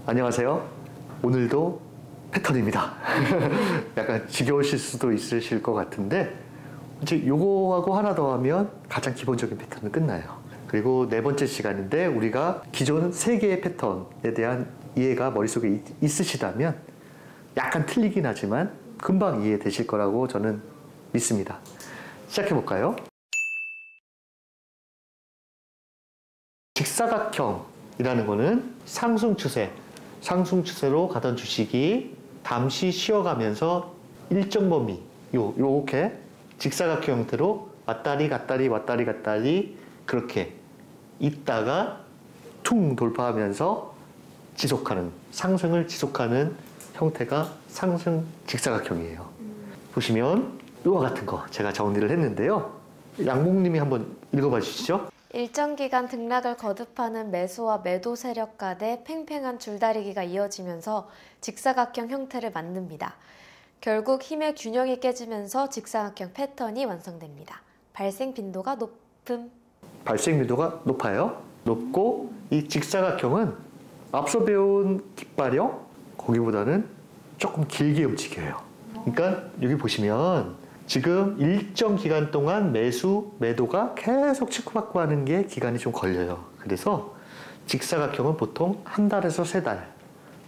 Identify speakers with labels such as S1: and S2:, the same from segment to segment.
S1: 안녕하세요. 오늘도 패턴입니다. 약간 지겨우실 수도 있으실 것 같은데 이제 요거하고 하나 더 하면 가장 기본적인 패턴은 끝나요. 그리고 네 번째 시간인데 우리가 기존 세 개의 패턴에 대한 이해가 머릿속에 있으시다면 약간 틀리긴 하지만 금방 이해되실 거라고 저는 믿습니다. 시작해 볼까요? 직사각형이라는 거는 상승추세로 가던 주식이 잠시 쉬어가면서 일정 범위 요렇게 직사각형 형태로 왔다리 갔다리 그렇게 있다가 퉁 돌파하면서 지속하는, 상승을 지속하는 형태가 상승 직사각형이에요. 보시면 이와 같은 거 제가 정리를 했는데요. 양봉님이 한번 읽어봐 주시죠.
S2: 일정 기간 등락을 거듭하는 매수와 매도 세력 간의 팽팽한 줄다리기가 이어지면서 직사각형 형태를 만듭니다. 결국 힘의 균형이 깨지면서 직사각형 패턴이 완성됩니다. 발생 빈도가
S1: 높아요. 높고 이 직사각형은 앞서 배운 깃발형 거기보다는 조금 길게 움직여요. 그러니까 여기 보시면 지금 일정 기간 동안 매도가 계속 치고받고 하는 게 기간이 좀 걸려요. 그래서 직사각형은 보통 한 달에서 세 달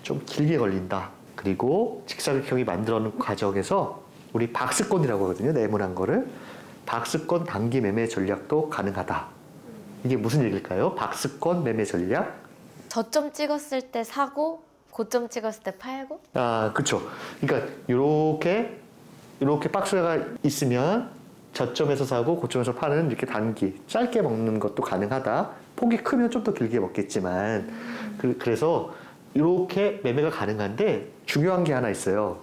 S1: 좀 길게 걸린다. 그리고 직사각형이 만들어놓은 과정에서 우리 박스권이라고 하거든요. 네모난 거를. 박스권 단기 매매 전략도 가능하다. 이게 무슨 얘기일까요? 박스권 매매 전략?
S2: 저점 찍었을 때 사고 고점 찍었을 때 팔고?
S1: 아, 그렇죠. 그러니까 이렇게 박스가 있으면 저점에서 사고 고점에서 파는 이렇게 단기 짧게 먹는 것도 가능하다. 폭이 크면 좀 더 길게 먹겠지만 그래서 이렇게 매매가 가능한데 중요한 게 하나 있어요.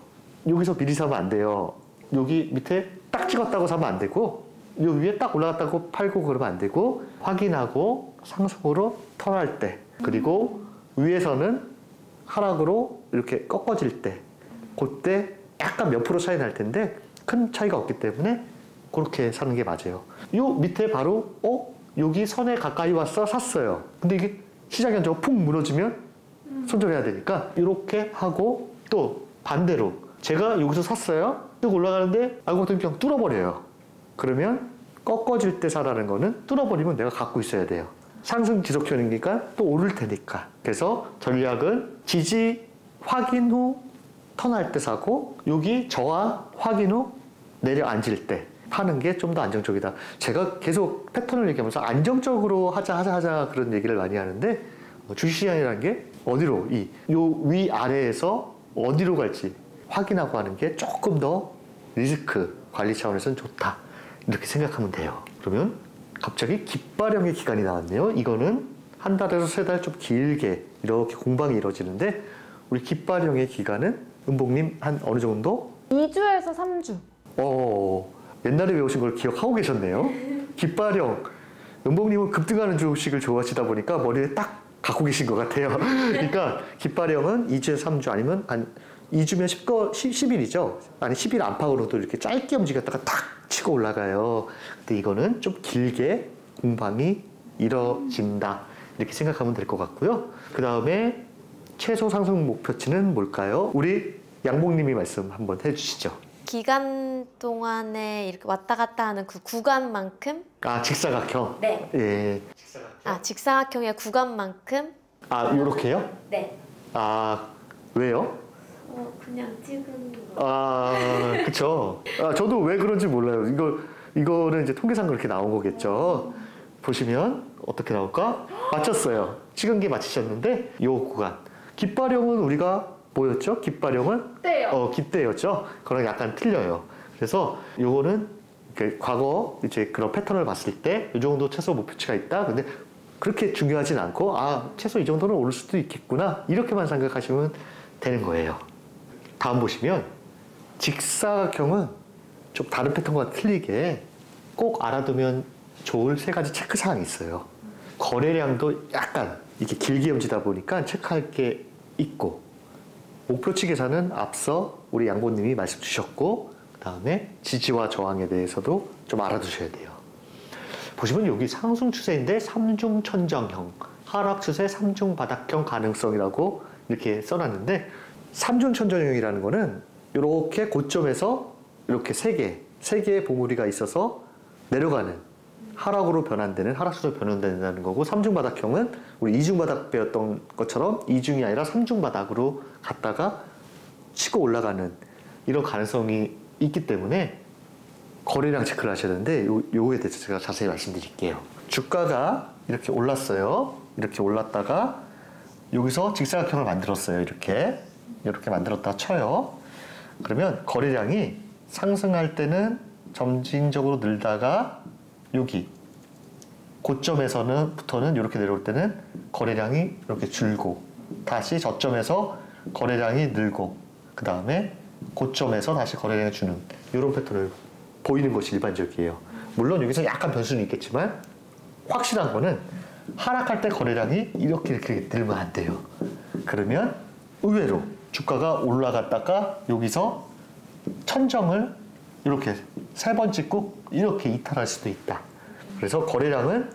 S1: 여기서 미리 사면 안 돼요. 여기 밑에 딱 찍었다고 사면 안 되고 요 위에 딱 올라갔다고 팔고 그러면 안 되고 확인하고 상승으로 턴할 때 그리고 위에서는 하락으로 이렇게 꺾어질 때 그때 약간 몇 프로 차이 날 텐데 큰 차이가 없기 때문에 그렇게 사는 게 맞아요. 요 밑에 바로 여기 선에 가까이 왔어 샀어요. 근데 이게 시장이 안 좋고 푹 무너지면 손절해야 되니까 이렇게 하고 또 반대로 제가 여기서 샀어요. 쭉 올라가는데 알고 보면 그냥 뚫어버려요. 그러면 꺾어질 때 사라는 거는 뚫어버리면 내가 갖고 있어야 돼요. 상승 지속형이니까 또 오를 테니까. 그래서 전략은 지지 확인 후 턴할 때 사고 여기 저하 확인 후 내려앉을 때 파는 게 좀 더 안정적이다. 제가 계속 패턴을 얘기하면서 안정적으로 하자 그런 얘기를 많이 하는데 주식시장이라는 게 어디로 요 위아래에서 어디로 갈지 확인하고 하는 게 조금 더 리스크 관리 차원에서는 좋다. 이렇게 생각하면 돼요. 그러면 갑자기 깃발형의 기간이 나왔네요. 이거는 한 달에서 세 달 좀 길게 이렇게 공방이 이루어지는데 우리 깃발형의 기간은 은봉님 한 어느 정도?
S3: 2주에서 3주.
S1: 옛날에 배우신 걸 기억하고 계셨네요. 깃발형. 은봉님은 급등하는 주식을 좋아하시다 보니까 머리에 딱 갖고 계신 것 같아요. 그러니까 깃발형은 2주에서 3주 아니면 한 2주면 10일이죠. 아니 10일 안팎으로도 이렇게 짧게 움직였다가 탁 치고 올라가요. 근데 이거는 좀 길게 공방이 이뤄진다. 이렇게 생각하면 될 것 같고요. 그 다음에 최소 상승 목표치는 뭘까요? 우리 양봉님이 말씀 한번 해주시죠.
S2: 기간 동안에 이렇게 왔다 갔다 하는 그 구간만큼?
S1: 아, 직사각형?
S2: 네.
S1: 예.
S2: 직사각형의 구간만큼?
S1: 요렇게요?
S2: 네.
S1: 왜요?
S2: 그냥 찍은 거.
S1: 그쵸. 저도 왜 그런지 몰라요. 이거는 이제 통계상 그렇게 나온 거겠죠. 보시면 어떻게 나올까? 맞췄어요. 찍은 게 맞히셨는데 요 구간. 깃발형은 우리가 뭐였죠? 깃발형은? 깃대였죠? 그거랑 약간 틀려요. 그래서 요거는 과거 이제 그런 패턴을 봤을 때 이 정도 최소 목표치가 있다. 근데 그렇게 중요하진 않고 최소 이 정도는 오를 수도 있겠구나. 이렇게만 생각하시면 되는 거예요. 다음 보시면 직사각형은 좀 다른 패턴과 틀리게 꼭 알아두면 좋을 세 가지 체크사항이 있어요. 거래량도 약간 이렇게 길게 움직이다 보니까 체크할 게 있고 목표치 계산은 앞서 우리 양보님이 말씀 주셨고 그 다음에 지지와 저항에 대해서도 좀 알아두셔야 돼요. 보시면 여기 상승 추세인데 3중 천정형, 하락 추세 3중 바닥형 가능성이라고 이렇게 써놨는데 삼중천정형이라는 거는 이렇게 고점에서 이렇게 세 개의 봉우리가 있어서 내려가는 하락으로 변환되는 하락수로 변환된다는 거고 삼중바닥형은 우리 이중바닥 배웠던 것처럼 이중이 아니라 삼중바닥으로 갔다가 치고 올라가는 이런 가능성이 있기 때문에 거래량 체크를 하셔야 되는데 요거에 대해서 제가 자세히 말씀드릴게요. 주가가 이렇게 올랐어요. 이렇게 올랐다가 여기서 직사각형을 만들었어요. 이렇게 만들었다 쳐요. 그러면 거래량이 상승할 때는 점진적으로 늘다가 여기 고점에서부터는 이렇게 내려올 때는 거래량이 이렇게 줄고 다시 저점에서 거래량이 늘고 그 다음에 고점에서 다시 거래량이 주는 이런 패턴을 보이는 것이 일반적이에요. 물론 여기서 약간 변수는 있겠지만 확실한 거는 하락할 때 거래량이 이렇게 늘면 안 돼요. 그러면 의외로 주가가 올라갔다가 여기서 천정을 이렇게 3번 찍고 이렇게 이탈할 수도 있다. 그래서 거래량은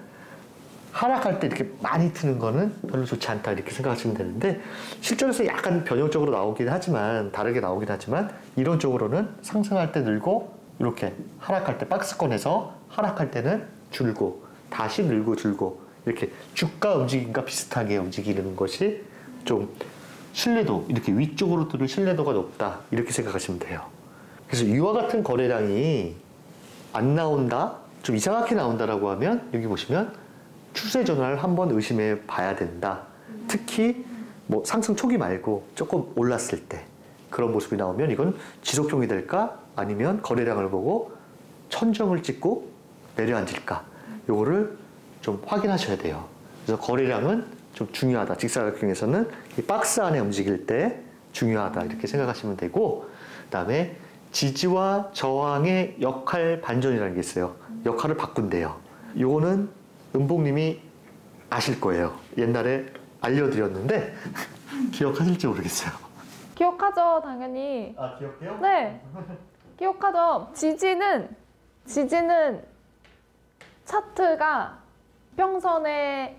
S1: 하락할 때 이렇게 많이 트는 거는 별로 좋지 않다 이렇게 생각하시면 되는데 실전에서 약간 변형적으로 나오긴 하지만 다르게 나오긴 하지만 이론적으로는 상승할 때 늘고 이렇게 하락할 때 박스권에서 하락할 때는 줄고 다시 늘고 줄고 이렇게 주가 움직임과 비슷하게 움직이는 것이 좀 신뢰도 이렇게 위쪽으로 뜨는 신뢰도가 높다 이렇게 생각하시면 돼요. 그래서 이와 같은 거래량이 안 나온다 좀 이상하게 나온다라고 하면 여기 보시면 추세 전환을 한번 의심해 봐야 된다. 특히 뭐 상승 초기 말고 조금 올랐을 때 그런 모습이 나오면 이건 지속종이 될까 아니면 거래량을 보고 천정을 찍고 내려앉을까 요거를 좀 확인하셔야 돼요. 그래서 거래량은 좀 중요하다. 직사각형에서는 이 박스 안에 움직일 때 중요하다 이렇게 생각하시면 되고 그 다음에 지지와 저항의 역할 반전이라는 게 있어요. 역할을 바꾼대요. 요거는 은봉님이 아실 거예요. 옛날에 알려드렸는데 기억하실지 모르겠어요.
S3: 기억하죠, 당연히.
S1: 아, 기억해요?
S3: 네, 기억하죠. 지지는 차트가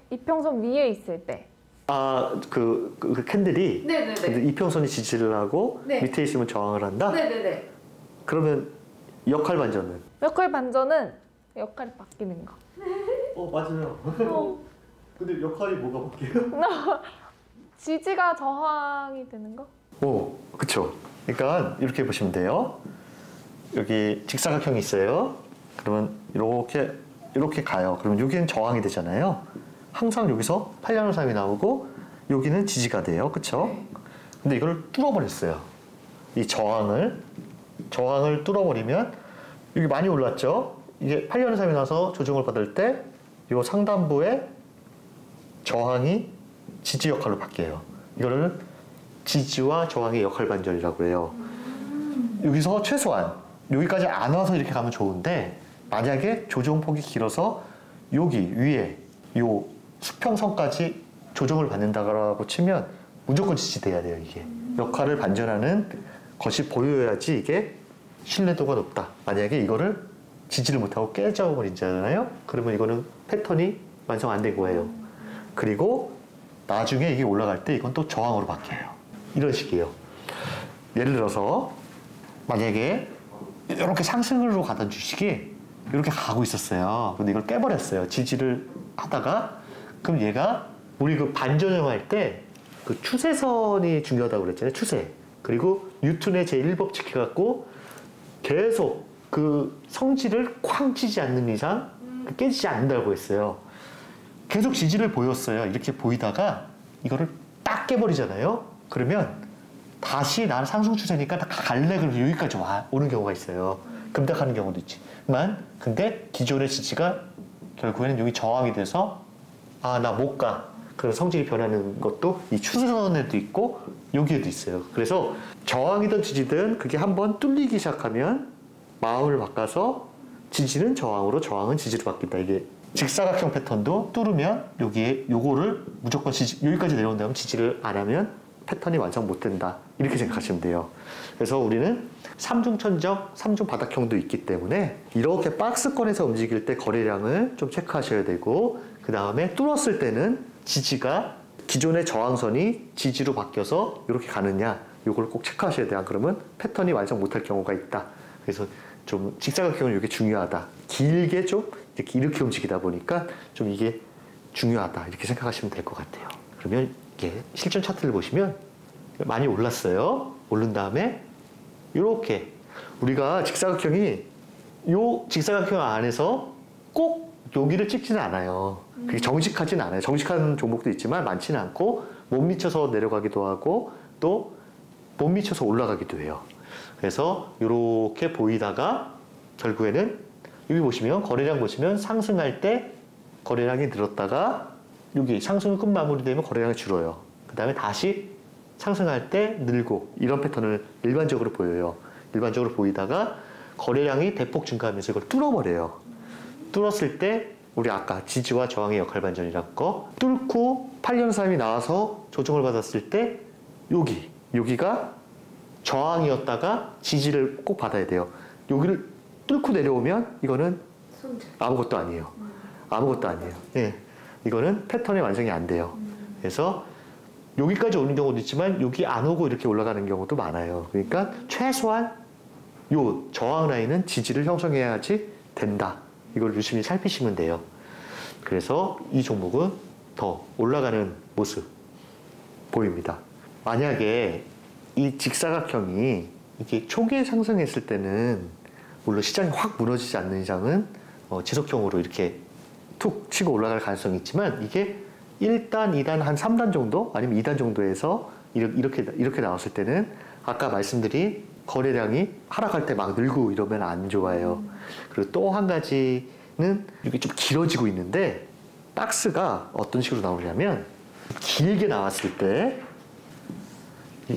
S3: 이평선 위에 있을 때.
S1: 아, 그 캔들이
S3: 네네네.
S1: 이평선이 지지를 하고
S3: 네.
S1: 밑에 있으면 저항을 한다?
S3: 네네네.
S1: 그러면 역할 반전은?
S3: 역할 반전은 역할이 바뀌는 거.
S1: 맞아요. 근데 역할이 뭐가 바뀌어요?
S3: 지지가 저항이 되는 거?
S1: 그쵸. 그러니까 이렇게 보시면 돼요. 여기 직사각형이 있어요. 그러면 이렇게 가요. 그러면 여기는 저항이 되잖아요. 항상 여기서 8년호삼이 나오고 여기는 지지가 돼요. 그쵸? 근데 이걸 뚫어버렸어요. 이 저항을 뚫어버리면 여기 많이 올랐죠? 이게 8년호삼이 나서 조정을 받을 때 이 상단부에 저항이 지지 역할로 바뀌어요. 이거를 지지와 저항의 역할 반전이라고 해요. 여기서 최소한 여기까지 안 와서 이렇게 가면 좋은데 만약에 조정폭이 길어서 여기 위에 요 수평선까지 조정을 받는다고 치면 무조건 지지돼야 돼요. 이게 역할을 반전하는 것이 보여야지 이게 신뢰도가 높다. 만약에 이거를 지지를 못하고 깨져버리잖아요. 그러면 이거는 패턴이 완성 안 된 거예요. 그리고 나중에 이게 올라갈 때 이건 또 저항으로 바뀌어요. 이런 식이에요. 예를 들어서 만약에 이렇게 상승으로 가던 주식이 이렇게 가고 있었어요. 근데 이걸 깨버렸어요. 지지를 하다가 그럼 얘가 우리 그 반전형 할 때 그 추세선이 중요하다고 그랬잖아요. 추세. 그리고 뉴턴의 제1법 지켜갖고 계속 그 성질을 쾅 치지 않는 이상 깨지지 않는다고 했어요. 계속 지지를 보였어요. 이렇게 보이다가 이거를 딱 깨버리잖아요. 그러면 다시 나는 상승 추세니까 갈래 그러면 여기까지 오는 경우가 있어요. 금닥하는 경우도 있지만 근데 기존의 지지가 결국에는 여기 저항이 돼서 나 못 가. 그런 성질이 변하는 것도 이 추세선에도 있고 여기에도 있어요. 그래서 저항이든 지지든 그게 한번 뚫리기 시작하면 마음을 바꿔서 지지는 저항으로 저항은 지지로 바뀐다. 이게 직사각형 패턴도 뚫으면 여기에 요거를 무조건 여기까지 내려온 다음 지지를 안 하면 패턴이 완성 못 된다. 이렇게 생각하시면 돼요. 그래서 우리는 삼중천정, 삼중바닥형도 있기 때문에 이렇게 박스권에서 움직일 때 거래량을 좀 체크하셔야 되고 그 다음에 뚫었을 때는 지지가 기존의 저항선이 지지로 바뀌어서 이렇게 가느냐, 이걸 꼭 체크하셔야 돼요. 그러면 패턴이 완성 못할 경우가 있다. 그래서 좀 직사각형은 이게 중요하다. 길게 좀 이렇게 움직이다 보니까 좀 이게 중요하다. 이렇게 생각하시면 될 것 같아요. 그러면 이게 실전 차트를 보시면 많이 올랐어요. 오른 다음에 이렇게 우리가 직사각형이 요 직사각형 안에서 꼭 여기를 찍지는 않아요. 그게 정직하진 않아요. 정직한 종목도 있지만 많지는 않고 못 미쳐서 내려가기도 하고 또 못 미쳐서 올라가기도 해요. 그래서 이렇게 보이다가 결국에는 여기 보시면 거래량 보시면 상승할 때 거래량이 늘었다가 여기 상승을 끝 마무리되면 거래량이 줄어요. 그 다음에 다시 상승할 때 늘고 이런 패턴을 일반적으로 보여요. 일반적으로 보이다가 거래량이 대폭 증가하면서 이걸 뚫어버려요. 뚫었을 때 우리 아까 지지와 저항의 역할 반전이라는 거 뚫고 8년삼이 나와서 조정을 받았을 때 여기가 저항이었다가 지지를 꼭 받아야 돼요. 여기를 뚫고 내려오면 이거는 아무것도 아니에요. 아무것도 아니에요. 예. 이거는 패턴의 완성이 안 돼요. 그래서 여기까지 오는 경우도 있지만 여기 안 오고 이렇게 올라가는 경우도 많아요. 그러니까 최소한 요 저항 라인은 지지를 형성해야지 된다. 이걸 유심히 살피시면 돼요. 그래서 이 종목은 더 올라가는 모습 보입니다. 만약에 이 직사각형이 이렇게 초기에 상승했을 때는 물론 시장이 확 무너지지 않는 이상은 지속형으로 이렇게 툭 치고 올라갈 가능성이 있지만 이게 1단, 2단, 한 3단 정도 아니면 2단 정도에서 이렇게 나왔을 때는 아까 말씀드린 거래량이 하락할 때 막 늘고 이러면 안 좋아요. 그리고 또 한 가지는 이게 좀 길어지고 있는데 박스가 어떤 식으로 나오냐면 길게 나왔을 때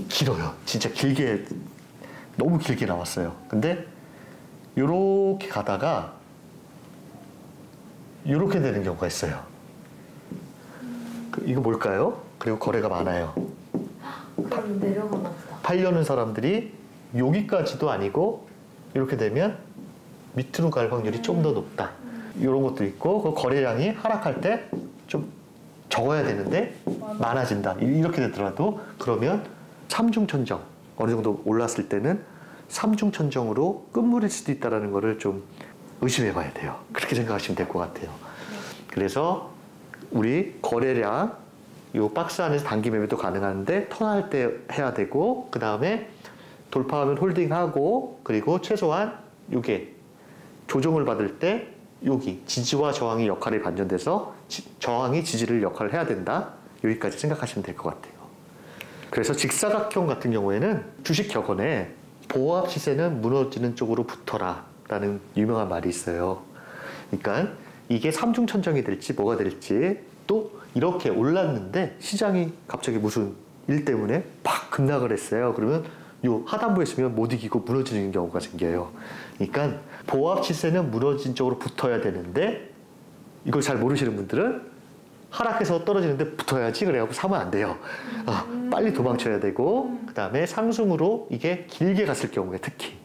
S1: 길어요. 진짜 길게 너무 길게 나왔어요. 근데 요렇게 가다가 요렇게 되는 경우가 있어요. 이거 뭘까요? 그리고 거래가 많아요.
S2: 그럼 내려가나 보다.
S1: 팔려는 사람들이 여기까지도 아니고 이렇게 되면 밑으로 갈 확률이 좀 더 높다. 이런 것도 있고 그 거래량이 하락할 때 좀 적어야 되는데 많아진다. 이렇게 되더라도 그러면 삼중천정 어느 정도 올랐을 때는 삼중천정으로 끝물일 수도 있다는 거를 좀 의심해 봐야 돼요. 그렇게 생각하시면 될 것 같아요. 그래서 우리 거래량 이 박스 안에서 단기 매매도 가능한데 턴할 때 해야 되고 그 다음에 돌파하면 홀딩하고 그리고 최소한 이게 조정을 받을 때 여기 지지와 저항의 역할이 반전돼서 저항이 지지를 역할을 해야 된다. 여기까지 생각하시면 될 것 같아요. 그래서 직사각형 같은 경우에는 주식 격언에 보합 시세는 무너지는 쪽으로 붙어라 라는 유명한 말이 있어요. 그러니까 이게 삼중천정이 될지 뭐가 될지 또 이렇게 올랐는데 시장이 갑자기 무슨 일 때문에 팍 급락을 했어요. 그러면 요 하단부에 있으면 못 이기고 무너지는 경우가 생겨요. 그러니까 보합 시세는 무너진 쪽으로 붙어야 되는데 이걸 잘 모르시는 분들은 하락해서 떨어지는데 붙어야지 그래갖고 사면 안 돼요. 빨리 도망쳐야 되고 그 다음에 상승으로 이게 길게 갔을 경우에 특히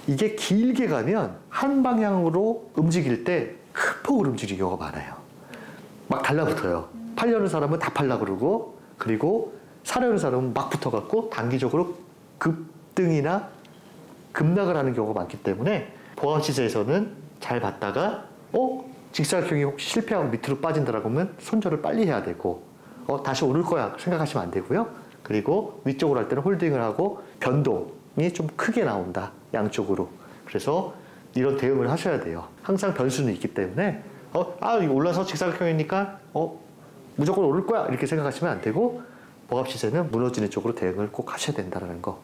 S1: 이게 길게 가면 한 방향으로 움직일 때 큰 폭으로 움직이는 경우가 많아요. 막 달라붙어요. 팔려는 사람은 다 팔라 그러고 그리고 사려는 사람은 막 붙어갖고 단기적으로 급등이나 급락을 하는 경우가 많기 때문에 보합 시세에서는 잘 봤다가 직사각형이 혹시 실패하고 밑으로 빠진다라고 하면 손절을 빨리 해야 되고 다시 오를 거야 생각하시면 안 되고요. 그리고 위쪽으로 할 때는 홀딩을 하고 변동이 좀 크게 나온다. 양쪽으로. 그래서 이런 대응을 하셔야 돼요. 항상 변수는 있기 때문에 이거 올라서 직사각형이니까 무조건 오를 거야 이렇게 생각하시면 안 되고 보합 시세는 무너지는 쪽으로 대응을 꼭 하셔야 된다는 거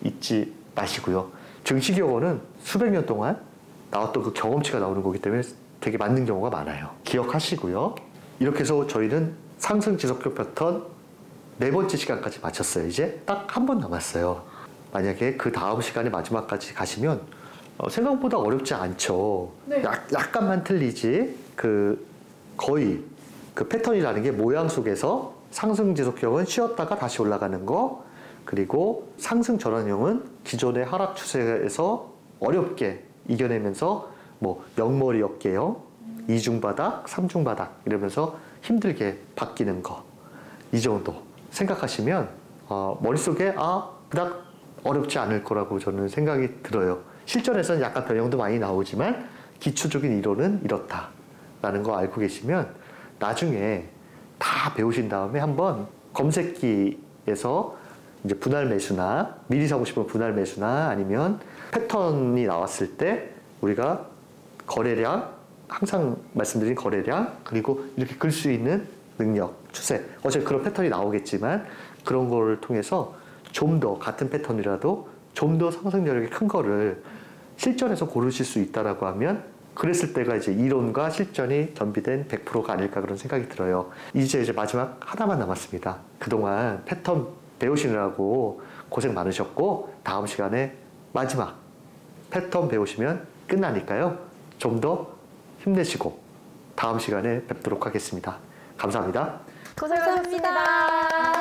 S1: 잊지 마시고요. 증시 격언은 수백 년 동안 나왔던 그 경험치가 나오는 거기 때문에 되게 맞는 경우가 많아요. 기억하시고요. 이렇게 해서 저희는 상승 지속적 패턴 4번째 시간까지 마쳤어요. 이제 딱 한 번 남았어요. 만약에 그 다음 시간에 마지막까지 가시면 생각보다 어렵지 않죠.
S3: 네.
S1: 약간만 틀리지 거의 그 패턴이라는 게 모양 속에서 상승 지속형은 쉬었다가 다시 올라가는 거 그리고 상승 전환형은 기존의 하락 추세에서 어렵게 이겨내면서 뭐 영머리 어깨형, 이중바닥, 삼중바닥 이러면서 힘들게 바뀌는 거 이 정도 생각하시면 머릿속에 그닥 어렵지 않을 거라고 저는 생각이 들어요. 실전에서는 약간 변형도 많이 나오지만 기초적인 이론은 이렇다라는 거 알고 계시면 나중에 다 배우신 다음에 한번 검색기에서 이제 분할 매수나 미리 사고 싶은 분할 매수나 아니면 패턴이 나왔을 때 우리가 거래량, 항상 말씀드린 거래량, 그리고 이렇게 글 수 있는 능력, 추세, 어차피 그런 패턴이 나오겠지만 그런 거를 통해서 좀 더 같은 패턴이라도 좀 더 상승력이 큰 거를 실전에서 고르실 수 있다라고 하면 그랬을 때가 이제 이론과 실전이 겸비된 100%가 아닐까 그런 생각이 들어요. 이제 마지막 하나만 남았습니다. 그동안 패턴 배우시느라고 고생 많으셨고 다음 시간에 마지막 패턴 배우시면 끝나니까요. 좀 더 힘내시고 다음 시간에 뵙도록 하겠습니다. 감사합니다.
S3: 고생하셨습니다.